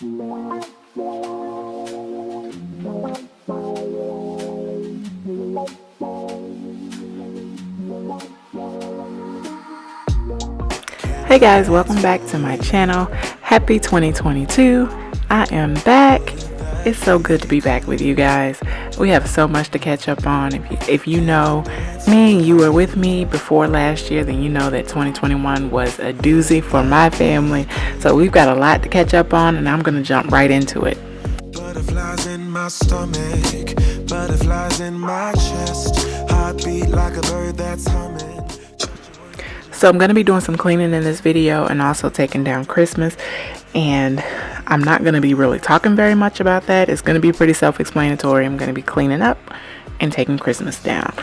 Hey guys, welcome back to my channel. Happy 2022. I am back. It's so good to be back with you guys. We have so much to catch up on. If you know me and you were with me before last year, then you know that 2021 was a doozy for my family. So we've got a lot to catch up on, and I'm going to jump right into it. Butterflies in my stomach, butterflies in my chest, heartbeat like a bird that's humming. So I'm going to be doing some cleaning in this video and also taking down Christmas, and I'm not going to be really talking very much about that. It's going to be pretty self-explanatory. I'm going to be cleaning up and taking Christmas down,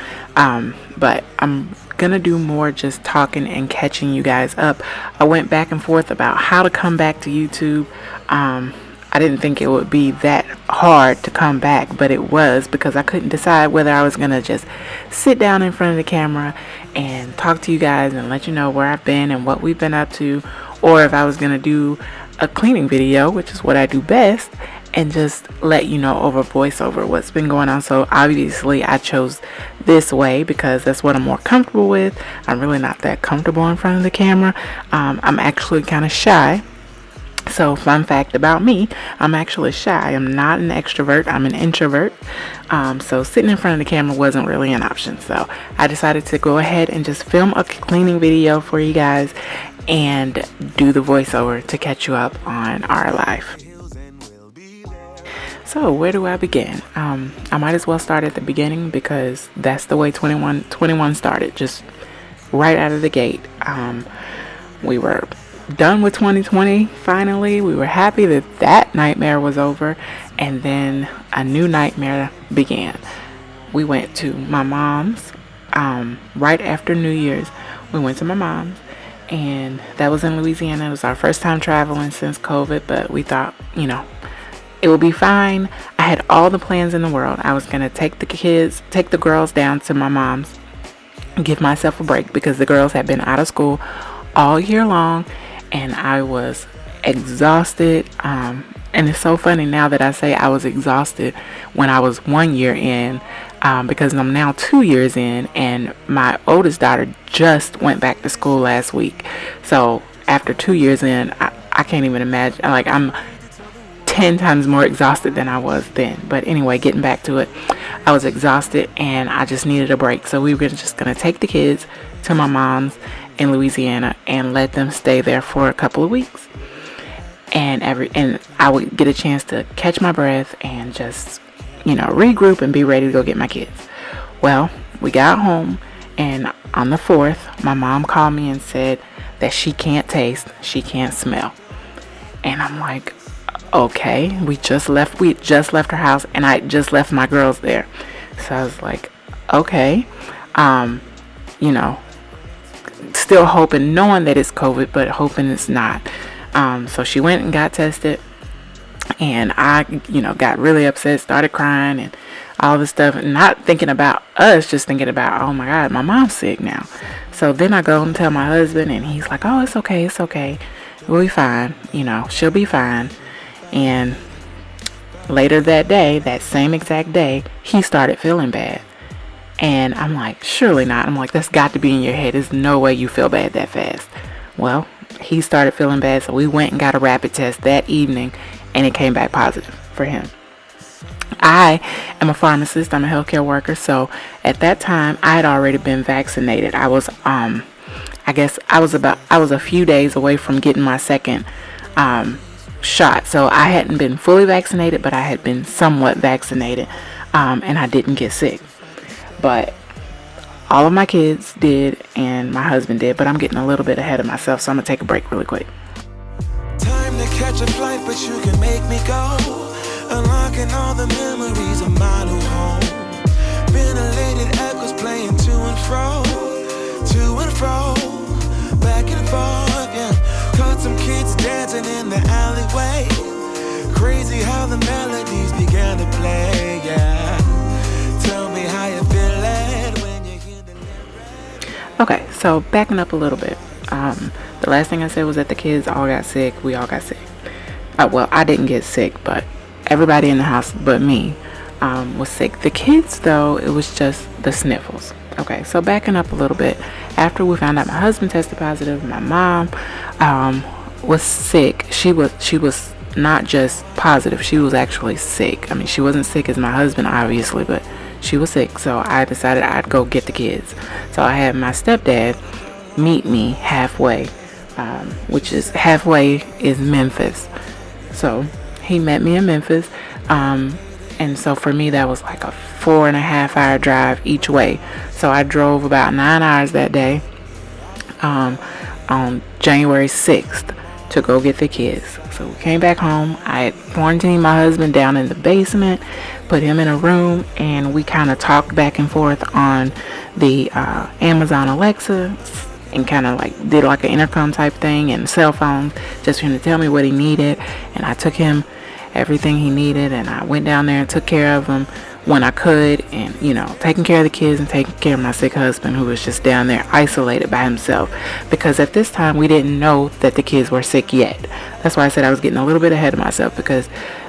but I'm going to do more just talking and catching you guys up. I went back and forth about how to come back to YouTube. I didn't think it would be that hard to come back, but it was, because I couldn't decide whether I was going to just sit down in front of the camera and talk to you guys and let you know where I've been and what we've been up to, or if I was going to do a cleaning video, which is what I do best, and just let you know over voiceover what's been going on. So obviously I chose this way because that's what I'm more comfortable with. I'm really not that comfortable in front of the camera. I'm actually kind of shy. So fun fact about me, I'm actually shy. I'm not an extrovert, I'm an introvert. So sitting in front of the camera wasn't really an option. So I decided to go ahead and just film a cleaning video for you guys and do the voiceover to catch you up on our life. So where do I begin? I might as well start at the beginning because that's the way 21 started, just right out of the gate. We were done with 2020 finally. We were happy that nightmare was over, and then a new nightmare began. We went to my mom's right after New Year's. We went to my mom's, and that was in Louisiana. It was our first time traveling since COVID, but we thought, it would be fine. I had all the plans in the world. I was gonna take the girls down to my mom's, give myself a break because the girls had been out of school all year long, and I was exhausted. And it's so funny now that I say I was exhausted when I was 1 year in, because I'm now 2 years in, and my oldest daughter just went back to school last week. So after 2 years in, I can't even imagine. Like, I'm 10 times more exhausted than I was then. But anyway, getting back to it, I was exhausted and I just needed a break. So we were just going to take the kids to my mom's in Louisiana and let them stay there for a couple of weeks, and I would get a chance to catch my breath and just regroup and be ready to go get my kids. Well, we got home, and on the 4th my mom called me and said that she can't taste, she can't smell. And I'm like, okay, we just left her house, and I just left my girls there. So I was like, okay, still hoping, knowing that it's COVID, but hoping it's not. So she went and got tested, and I, got really upset, started crying and all this stuff, and not thinking about us, just thinking about, oh my God, my mom's sick now. So then I go and tell my husband, and he's like, oh, it's okay. We'll be fine. She'll be fine. And later that day, that same exact day, he started feeling bad. And I'm like, surely not. I'm like, that's got to be in your head. There's no way you feel bad that fast. Well, he started feeling bad, so we went and got a rapid test that evening, and it came back positive for him. I am a pharmacist. I'm a healthcare worker. So at that time, I had already been vaccinated. I was, I was a few days away from getting my second shot. So I hadn't been fully vaccinated, but I had been somewhat vaccinated, and I didn't get sick. But all of my kids did, and my husband did, but I'm getting a little bit ahead of myself, so I'm gonna take a break really quick. Time to catch a flight, but you can make me go. Unlocking all the memories of my new home. Ventilated echoes playing to and fro, back and forth, yeah. Caught some kids dancing in the alleyway. Crazy how the melodies began to play, yeah. Tell me how you feel when you hear the lyrics. Okay, so backing up a little bit. The last thing I said was that the kids all got sick. We all got sick. Well, I didn't get sick, but everybody in the house but me was sick. The kids, though, it was just the sniffles. Okay, so backing up a little bit, after we found out my husband tested positive, my mom was sick. She was not just positive; she was actually sick. I mean, she wasn't sick as my husband, obviously, but she was sick. So I decided I'd go get the kids. So I had my stepdad meet me halfway, which is halfway is Memphis. So he met me in Memphis. And so for me, that was like a 4.5 hour drive each way. So I drove about 9 hours that day, on January 6th to go get the kids. So we came back home. I had quarantined my husband down in the basement, put him in a room, and we kind of talked back and forth on the Amazon Alexa, and kind of like did like an intercom type thing and cell phone, just for him to tell me what he needed. And I took him everything he needed, and I went down there and took care of him when I could, and taking care of the kids and taking care of my sick husband, who was just down there isolated by himself, because at this time we didn't know that the kids were sick yet. That's why I said I was getting a little bit ahead of myself, because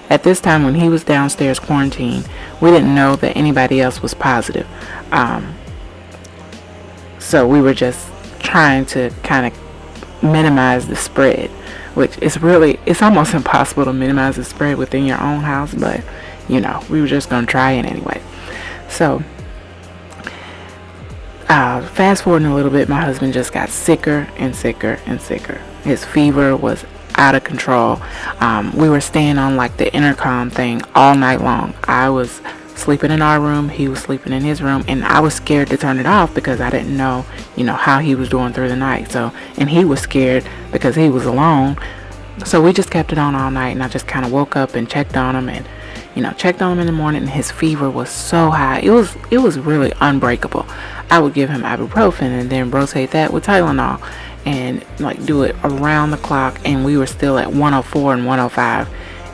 at this time when he was downstairs quarantined, we didn't know that anybody else was positive. So we were just trying to kind of minimize the spread, which is really, it's almost impossible to minimize the spread within your own house, but we were just going to try it anyway. So fast forwarding a little bit, my husband just got sicker and sicker and sicker. His fever was out of control. We were staying on like the intercom thing all night long. I was sleeping in our room, he was sleeping in his room, and I was scared to turn it off because I didn't know how he was doing through the night. So, and he was scared because he was alone. So we just kept it on all night, and I just kind of woke up and checked on him, and checked on him in the morning, and his fever was so high. It was really unbreakable. I would give him ibuprofen and then rotate that with Tylenol and like do it around the clock, and we were still at 104 and 105.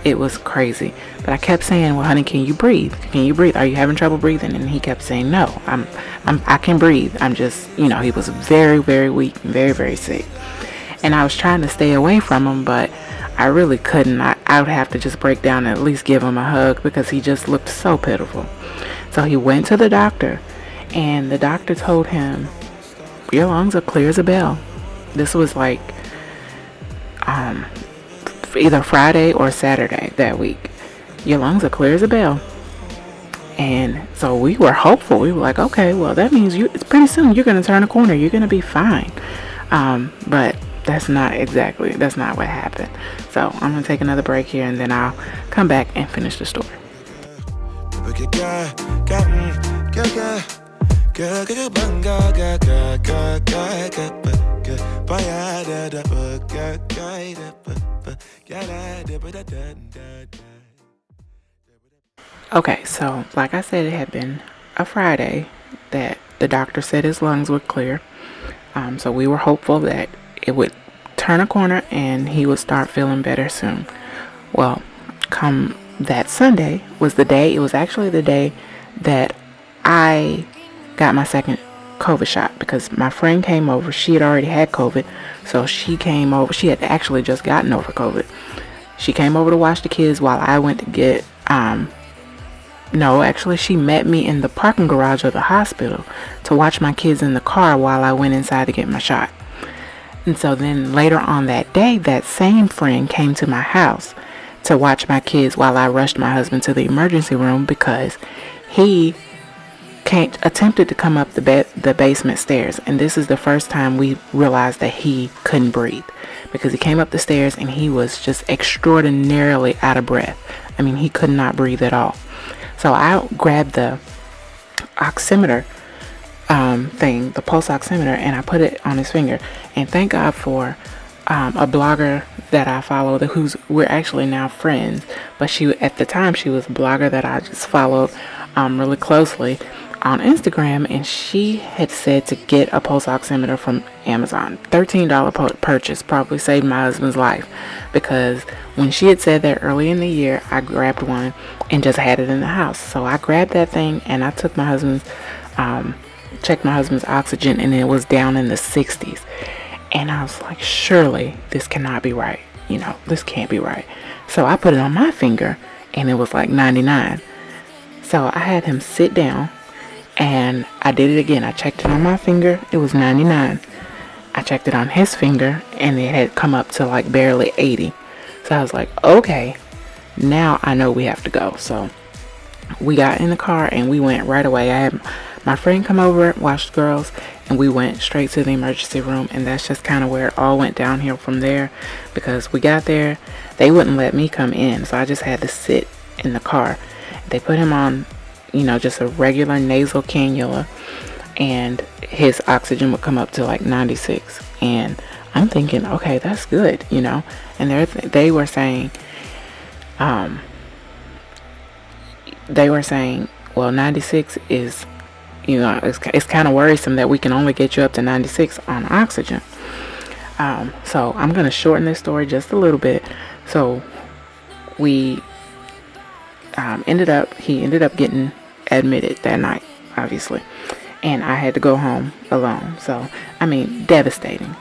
It was crazy. But I kept saying, well, honey, can you breathe? Can you breathe? Are you having trouble breathing? And he kept saying, no, I can breathe. I'm just, he was very, very weak, very, very sick. And I was trying to stay away from him, but I really couldn't. I would have to just break down and at least give him a hug, because he just looked so pitiful. So he went to the doctor, and the doctor told him, your lungs are clear as a bell. This was like either Friday or Saturday that week. Your lungs are clear as a bell. And so we were hopeful. We were like, okay, well, that means pretty soon you're going to turn a corner. You're going to be fine. But that's not what happened. So I'm going to take another break here, and then I'll come back and finish the story. Okay, so like I said, it had been a Friday that the doctor said his lungs were clear. So we were hopeful that it would turn a corner and he would start feeling better soon. Well, come that Sunday was the day, it was actually the day that I got my second COVID shot, because my friend came over. She had already had COVID, so she came over. She had actually just gotten over COVID. She came over to watch the kids while I went to get, no, actually she met me in the parking garage of the hospital to watch my kids in the car while I went inside to get my shot. And so then later on that day, that same friend came to my house to watch my kids while I rushed my husband to the emergency room, because he attempted to come up the basement stairs, and this is the first time we realized that he couldn't breathe, because he came up the stairs and he was just extraordinarily out of breath. I mean, he could not breathe at all. So I grabbed the oximeter thing, the pulse oximeter, and I put it on his finger. And thank God for a blogger that I follow, we're actually now friends, but at the time she was a blogger that I just followed really closely on Instagram, and she had said to get a pulse oximeter from Amazon. $13 purchase, probably saved my husband's life, because when she had said that early in the year, I grabbed one and just had it in the house. So I grabbed that thing and I took checked my husband's oxygen, and it was down in the 60s. And I was like, surely this cannot be right. this can't be right. So I put it on my finger and it was like 99. So I had him sit down and I did it again. I checked it on my finger. It was 99. I checked it on his finger and it had come up to like barely 80. So I was like, okay, now I know we have to go. So we got in the car and we went right away. I had my friend come over, watch the girls, and we went straight to the emergency room. And that's just kind of where it all went downhill from there, because we got there, they wouldn't let me come in, so I just had to sit in the car. They put him on, just a regular nasal cannula, and his oxygen would come up to like 96. And I'm thinking, okay, that's good, and they were saying, well, 96 is, it's kind of worrisome that we can only get you up to 96 on oxygen. So I'm going to shorten this story just a little bit. So we he ended up getting admitted that night, obviously. And I had to go home alone. So, devastating.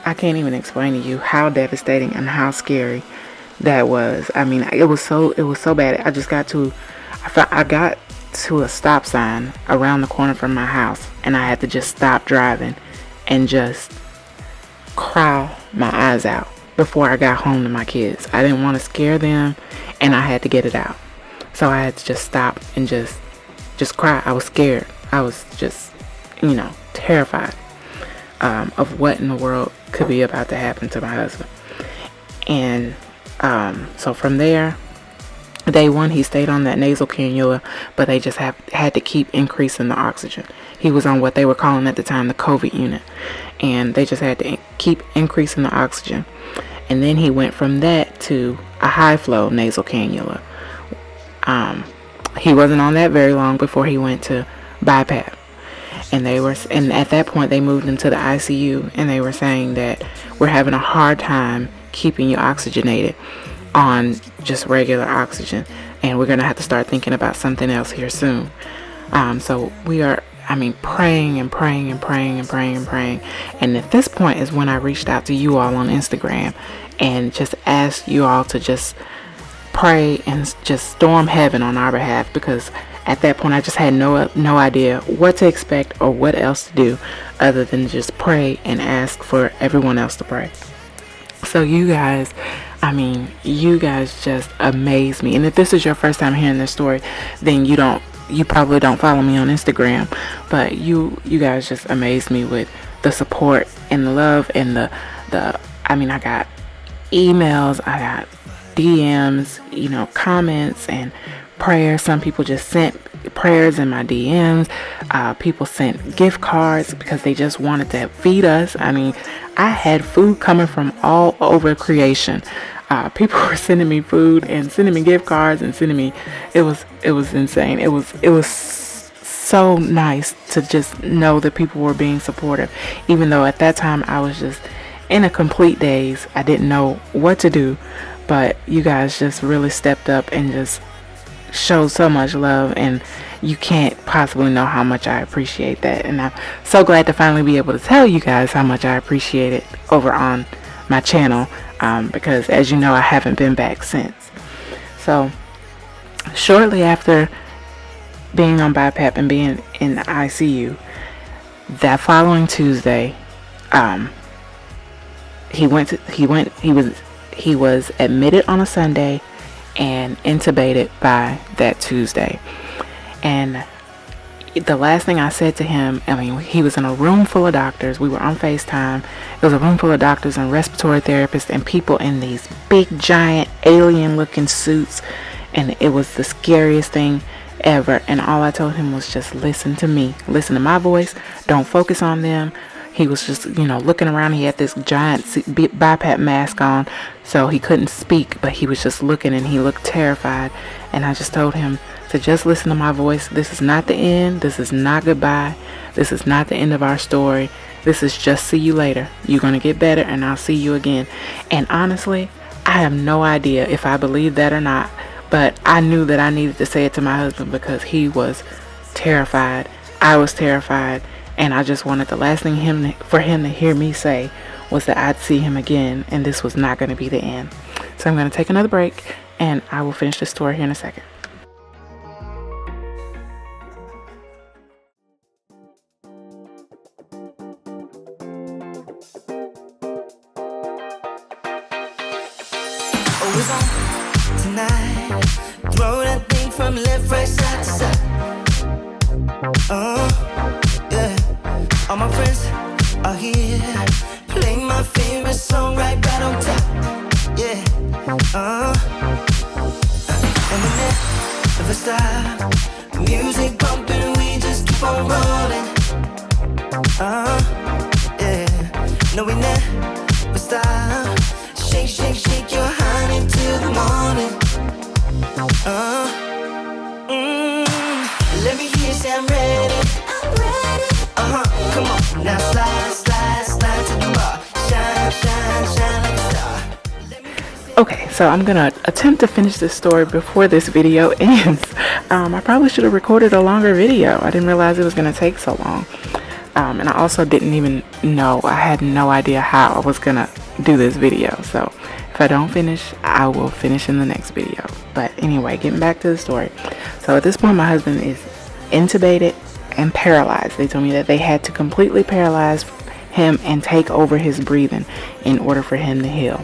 I can't even explain to you how devastating and how scary that was. It was so bad. I got to a stop sign around the corner from my house, and I had to just stop driving and just cry my eyes out before I got home to my kids. I didn't want to scare them, and I had to get it out. So I had to just stop and just cry. I was scared. I was just, terrified of what in the world could be about to happen to my husband. And so from there, day one, he stayed on that nasal cannula, but they just had to keep increasing the oxygen. He was on what they were calling at the time the COVID unit, and they just had to keep increasing the oxygen. And then he went from that to a high flow nasal cannula. He wasn't on that very long before he went to BiPAP. And at that point they moved him to the ICU, and they were saying that we're having a hard time keeping you oxygenated on just regular oxygen, and we're gonna have to start thinking about something else here soon. So we are, praying and praying and praying and praying and praying. And at this point is when I reached out to you all on Instagram and just asked you all to just pray and just storm heaven on our behalf, because at that point I just had no idea what to expect or what else to do other than just pray and ask for everyone else to pray. So you guys just amaze me. And if this is your first time hearing this story, then you probably don't follow me on Instagram, but you guys just amaze me with the support and the love and I got emails, I got DMs, comments and prayers. Some people just sent prayers in my DMs. People sent gift cards because they just wanted to feed us. I had food coming from all over creation. People were sending me food and sending me gift cards and sending me. It was insane. It was so nice to just know that people were being supportive, even though at that time I was just in a complete daze. I didn't know what to do, but you guys just really stepped up and just showed so much love, and you can't possibly know how much I appreciate that. And I'm so glad to finally be able to tell you guys how much I appreciate it over on my channel, because as you know, I haven't been back since. So shortly after being on BiPAP and being in the ICU, that following Tuesday, he was admitted on a Sunday and intubated by that Tuesday. And the last thing I said to him, he was in a room full of doctors. We were on FaceTime. It was a room full of doctors and respiratory therapists and people in these big, giant, alien-looking suits. And it was the scariest thing ever. And all I told him was just listen to me. Listen to my voice. Don't focus on them. He was just, looking around. He had this giant BiPAP mask on, so he couldn't speak, but he was just looking, and he looked terrified. And I just told him to just listen to my voice. This is not the end. This is not goodbye. This is not the end of our story. This is just see you later. You're going to get better, and I'll see you again. And honestly, I have no idea if I believe that or not, but I knew that I needed to say it to my husband because he was terrified. I was terrified. And I just wanted the last thing for him to hear me say was that I'd see him again, and this was not going to be the end. So I'm going to take another break, and I will finish the story here in a second. Always on tonight. Throw that thing from left, right, side to side. Yeah. All my friends are here. Play my favorite song right on top. Yeah. And we never stop. Music bumping, we just keep on rolling. Yeah. No, we never stop. Shake, shake, shake your honey till the morning. Let me hear you say I'm ready. I'm ready. Come on, now slide, slide, slide to the bar. Shine, shine, shine like a star. Okay, so I'm gonna attempt to finish this story before this video ends. I probably should have recorded a longer video. I didn't realize it was gonna take so long. And I also didn't even know, I had no idea how I was gonna do this video. So if I don't finish, I will finish in the next video. But anyway, getting back to the story. So at this point, my husband is intubated and paralyzed. They told me that they had to completely paralyze him and take over his breathing in order for him to heal.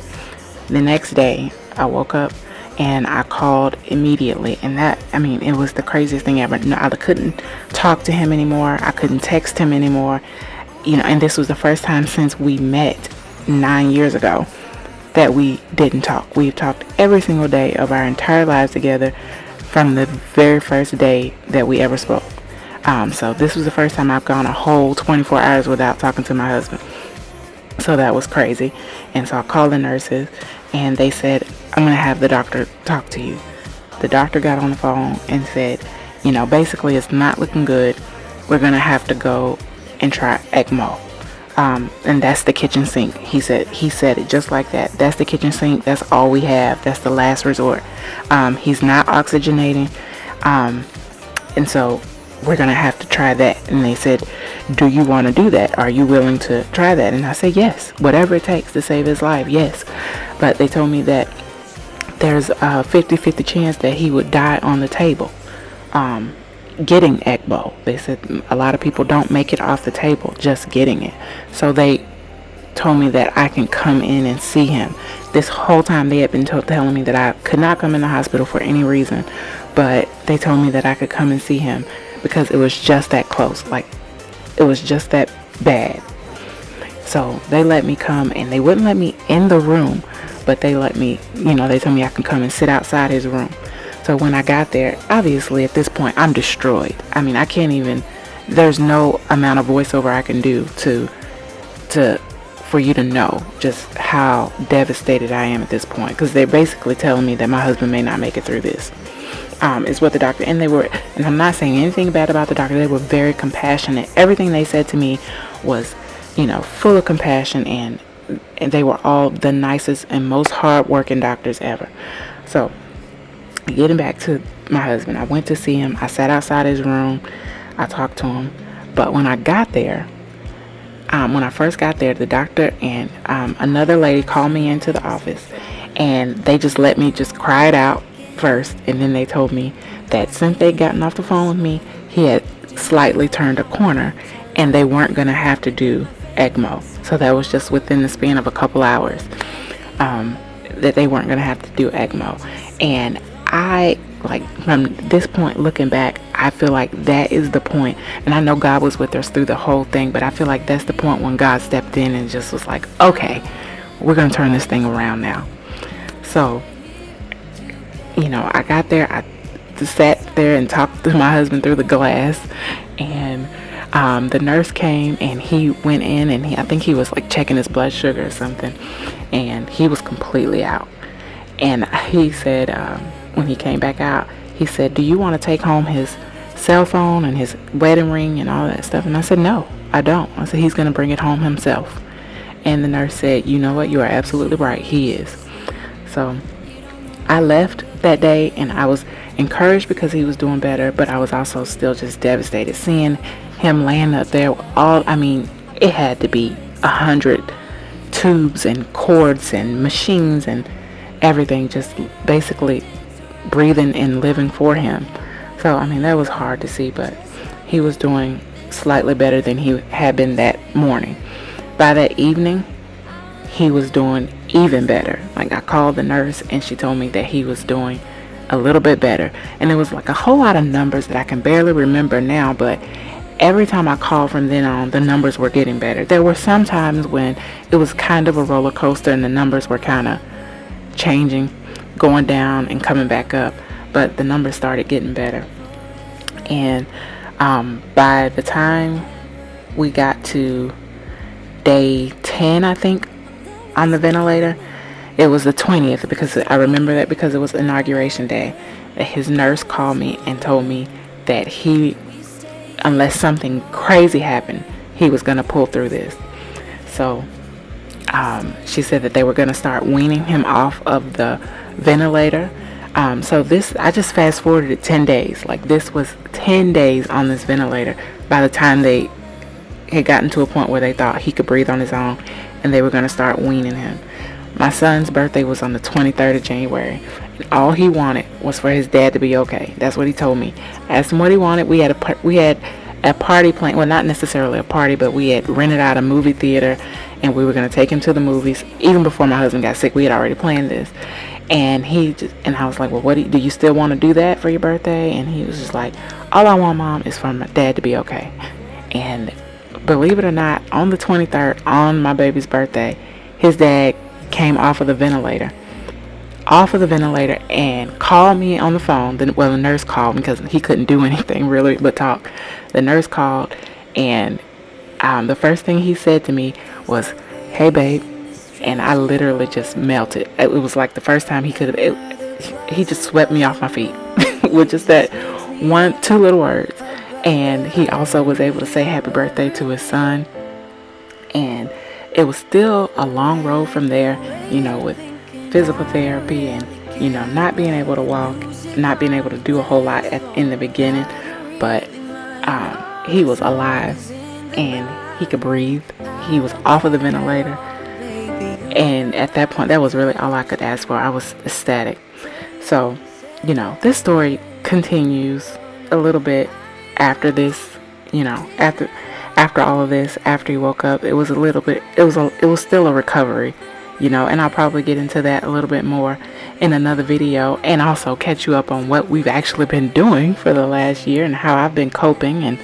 The next day, I woke up and I called immediately, and it was the craziest thing ever. No, I couldn't talk to him anymore. I couldn't text him anymore. And this was the first time since we met 9 years ago that we didn't talk. We've talked every single day of our entire lives together from the very first day that we ever spoke. So this was the first time I've gone a whole 24 hours without talking to my husband. So that was crazy. And so I called the nurses, and they said, I'm going to have the doctor talk to you. The doctor got on the phone and said, basically it's not looking good. We're going to have to go and try ECMO. And that's the kitchen sink. He said it just like that. That's the kitchen sink. That's all we have. That's the last resort. He's not oxygenating. And so we're going to have to try that. And they said, do you want to do that? Are you willing to try that? And I said, yes, whatever it takes to save his life. Yes. But they told me that there's a 50-50 chance that he would die on the table. Getting ECMO. They said a lot of people don't make it off the table just getting it. So they told me that I can come in and see him. This whole time they had been telling me that I could not come in the hospital for any reason, but they told me that I could come and see him because it was just that close. Like, it was just that bad. So they let me come, and they wouldn't let me in the room, but they let me, they told me I can come and sit outside his room. So when I got there, obviously at this point, I'm destroyed. I can't even, there's no amount of voiceover I can do for you to know just how devastated I am at this point. Because they're basically telling me that my husband may not make it through this. Is what the doctor, and I'm not saying anything bad about the doctor. They were very compassionate. Everything they said to me was, full of compassion, and they were all the nicest and most hard-working doctors ever. So, getting back to my husband, I went to see him. I sat outside his room. I talked to him. But when I got there, when I first got there, the doctor and another lady called me into the office, and they just let me just cry it out first, and then they told me that since they'd gotten off the phone with me, he had slightly turned a corner, and they weren't going to have to do ECMO. So that was just within the span of a couple hours that they weren't going to have to do ECMO. And I, from this point looking back, I feel like that is the point. And I know God was with us through the whole thing, but I feel like that's the point when God stepped in and just was like, okay, we're going to turn this thing around now. So, I got there, I sat there and talked to my husband through the glass, and the nurse came, and he went in, and I think he was checking his blood sugar or something, and he was completely out. And he said, when he came back out, he said, do you want to take home his cell phone and his wedding ring and all that stuff? And I said, no, I don't. I said, he's going to bring it home himself. And the nurse said, you know what, you are absolutely right, he is. So I left that day, and I was encouraged because he was doing better, but I was also still just devastated seeing him laying up there. It had to be 100 tubes and cords and machines and everything, just basically breathing and living for him. So, I mean, that was hard to see, but he was doing slightly better than he had been that morning. By that evening, he was doing even better. Like, I called the nurse and she told me that he was doing a little bit better. And it was like a whole lot of numbers that I can barely remember now, but every time I called from then on, the numbers were getting better. There were some times when it was kind of a roller coaster and the numbers were kind of changing, going down and coming back up, but the numbers started getting better. And by the time we got to day 10, I think, on the ventilator, it was the 20th, because I remember that because it was inauguration day, that his nurse called me and told me that unless something crazy happened, he was going to pull through this. So she said that they were going to start weaning him off of the ventilator. So I just fast forwarded it 10 days. Like, this was 10 days on this ventilator by the time they had gotten to a point where they thought he could breathe on his own and they were going to start weaning him. My son's birthday was on the 23rd of January. And all he wanted was for his dad to be okay. That's what he told me. I asked him what he wanted. We had a party planned. Well, not necessarily a party, but we had rented out a movie theater and we were going to take him to the movies. Even before my husband got sick, we had already planned this. And I was like, well, do you still want to do that for your birthday? And he was just like, all I want, Mom, is for my dad to be okay. And believe it or not, on the 23rd, on my baby's birthday, his dad came off of the ventilator and called me on the phone. The nurse called because he couldn't do anything really but talk. The nurse called, and the first thing he said to me was, "Hey, babe." And I literally just melted. It was like the first time he just swept me off my feet with just that two little words. And he also was able to say happy birthday to his son. And it was still a long road from there, with physical therapy and, not being able to walk, not being able to do a whole lot in the beginning. But he was alive and he could breathe. He was off of the ventilator. And at that point, that was really all I could ask for. I was ecstatic. So, this story continues a little bit after this, after all of this, after he woke up. It was still a recovery, and I'll probably get into that a little bit more in another video, and also catch you up on what we've actually been doing for the last year and how I've been coping and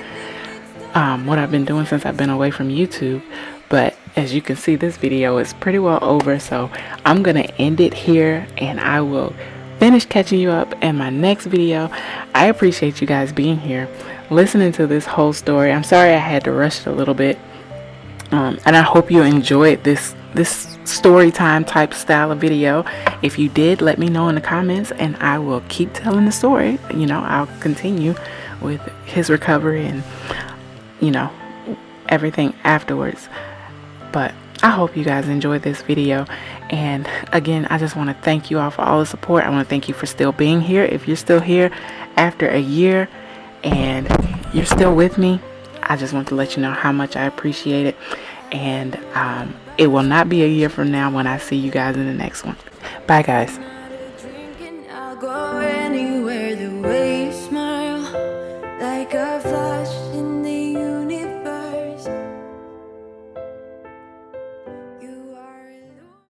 what I've been doing since I've been away from YouTube. But as you can see, this video is pretty well over, so I'm gonna end it here and I will finish catching you up in my next video. I appreciate you guys being here, listening to this whole story. I'm sorry I had to rush it a little bit, and I hope you enjoyed this story time type style of video. If you did, let me know in the comments and I will keep telling the story. I'll continue with his recovery and everything afterwards. But I hope you guys enjoyed this video. And again, I just want to thank you all for all the support. I want to thank you for still being here. If you're still here after a year and you're still with me, I just want to let you know how much I appreciate it. And it will not be a year from now when I see you guys in the next one. Bye, guys.